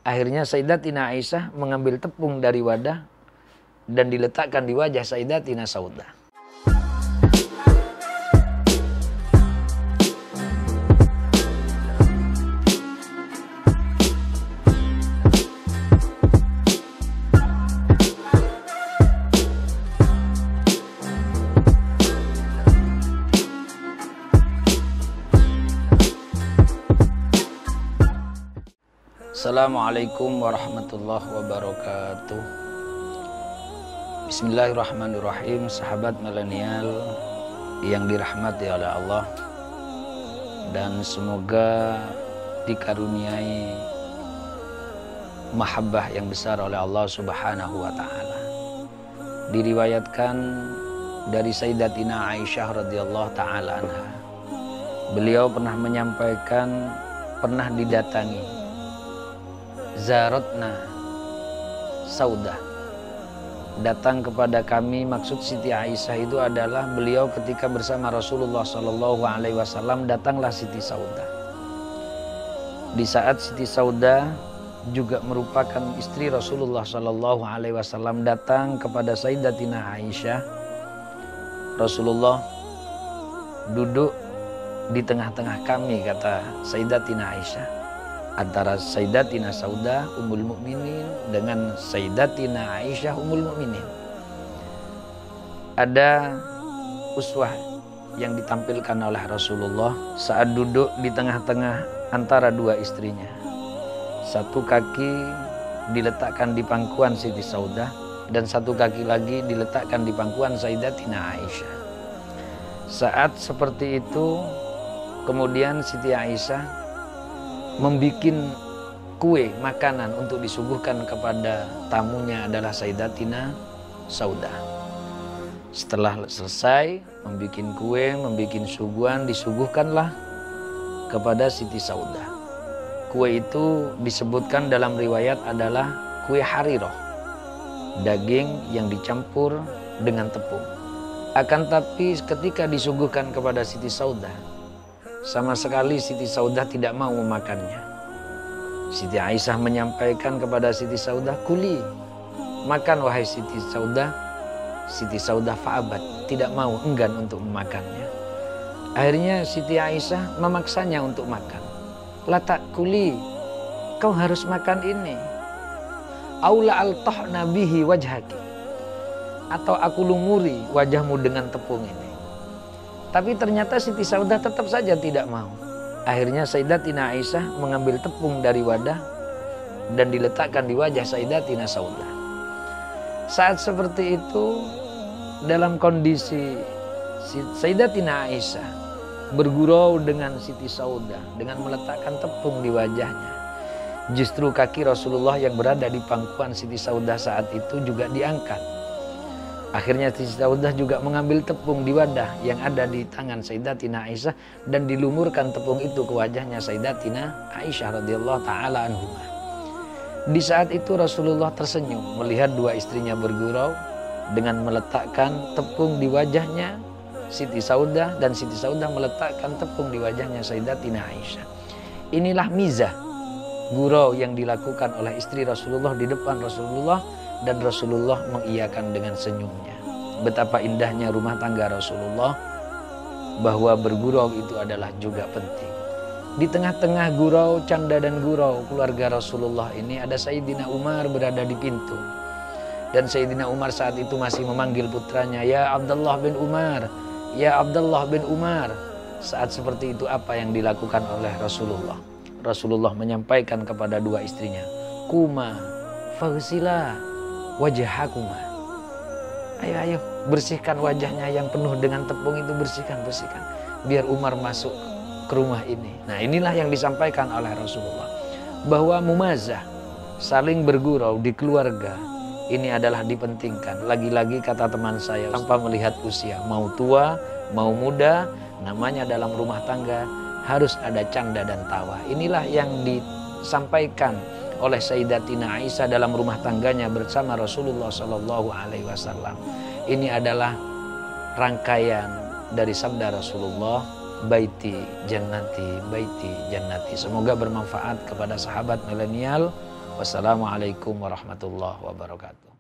Akhirnya Sayyidatina Aisyah mengambil tepung dari wadah dan diletakkan di wajah Sayyidatina Saudah. Assalamualaikum warahmatullahi wabarakatuh. Bismillahirrahmanirrahim. Sahabat milenial yang dirahmati oleh Allah, dan semoga dikaruniai mahabbah yang besar oleh Allah Subhanahu wa ta'ala. Diriwayatkan dari Sayyidatina Aisyah radhiyallahu ta'ala anha, beliau pernah menyampaikan, pernah didatangi Zaratna Saudah, datang kepada kami. Maksud Siti Aisyah itu adalah beliau ketika bersama Rasulullah SAW, datanglah Siti Saudah. Di saat Siti Saudah juga merupakan istri Rasulullah SAW datang kepada Sayyidatina Aisyah, Rasulullah duduk di tengah-tengah kami, kata Sayyidatina Aisyah, antara Sayyidatina Saudah Ummul Mukminin dengan Sayyidatina Aisyah Ummul Mukminin. Ada uswah yang ditampilkan oleh Rasulullah saat duduk di tengah-tengah antara dua istrinya. Satu kaki diletakkan di pangkuan Siti Saudah dan satu kaki lagi diletakkan di pangkuan Sayyidatina Aisyah. Saat seperti itu, kemudian Siti Aisyah membikin kue makanan untuk disuguhkan kepada tamunya adalah Sayyidatina Saudah. Setelah selesai membikin kue, membikin suguhan, disuguhkanlah kepada Siti Saudah. Kue itu disebutkan dalam riwayat adalah kue hariroh, daging yang dicampur dengan tepung. Akan tapi ketika disuguhkan kepada Siti Saudah, sama sekali Siti Saudah tidak mau memakannya. Siti Aisyah menyampaikan kepada Siti Saudah, "Kuli, makan wahai Siti Saudah." Siti Saudah fa'abat, tidak mau, enggan untuk memakannya. Akhirnya Siti Aisyah memaksanya untuk makan. "La ta'kuli, kau harus makan ini. Aula altahna bihi wajhaki, atau aku lumuri wajahmu dengan tepung ini." Tapi ternyata Siti Saudah tetap saja tidak mau. Akhirnya Sayyidatina Aisyah mengambil tepung dari wadah dan diletakkan di wajah Sayyidatina Saudah. Saat seperti itu, dalam kondisi Sayyidatina Aisyah bergurau dengan Siti Saudah dengan meletakkan tepung di wajahnya, justru kaki Rasulullah yang berada di pangkuan Siti Saudah saat itu juga diangkat. Akhirnya Siti Saudah juga mengambil tepung di wadah yang ada di tangan Sayyidatina Aisyah dan dilumurkan tepung itu ke wajahnya Sayyidatina Aisyah radhiyallahu ta'ala anhumah. Di saat itu Rasulullah tersenyum melihat dua istrinya bergurau dengan meletakkan tepung di wajahnya Siti Saudah, dan Siti Saudah meletakkan tepung di wajahnya Sayyidatina Aisyah. Inilah mizah gurau yang dilakukan oleh istri Rasulullah di depan Rasulullah, dan Rasulullah mengiyakan dengan senyumnya. Betapa indahnya rumah tangga Rasulullah, bahwa bergurau itu adalah juga penting. Di tengah-tengah gurau, canda dan gurau keluarga Rasulullah ini, ada Sayyidina Umar berada di pintu. Dan Sayyidina Umar saat itu masih memanggil putranya, "Ya Abdullah bin Umar, ya Abdullah bin Umar." Saat seperti itu apa yang dilakukan oleh Rasulullah? Rasulullah menyampaikan kepada dua istrinya, "Kuma faghsila wajahakuma." Ayo bersihkan wajahnya yang penuh dengan tepung itu, bersihkan biar Umar masuk ke rumah ini. Nah, inilah yang disampaikan oleh Rasulullah, bahwa mumazah, saling bergurau di keluarga, ini adalah dipentingkan. Lagi-lagi kata teman saya, tanpa melihat usia, mau tua mau muda, namanya dalam rumah tangga harus ada canda dan tawa. Inilah yang disampaikan oleh Sayyidatina Aisyah dalam rumah tangganya bersama Rasulullah SAW. Ini adalah rangkaian dari sabda Rasulullah, "Baiti jannati, baiti jannati." Semoga bermanfaat kepada sahabat milenial Wassalamualaikum warahmatullahi wabarakatuh.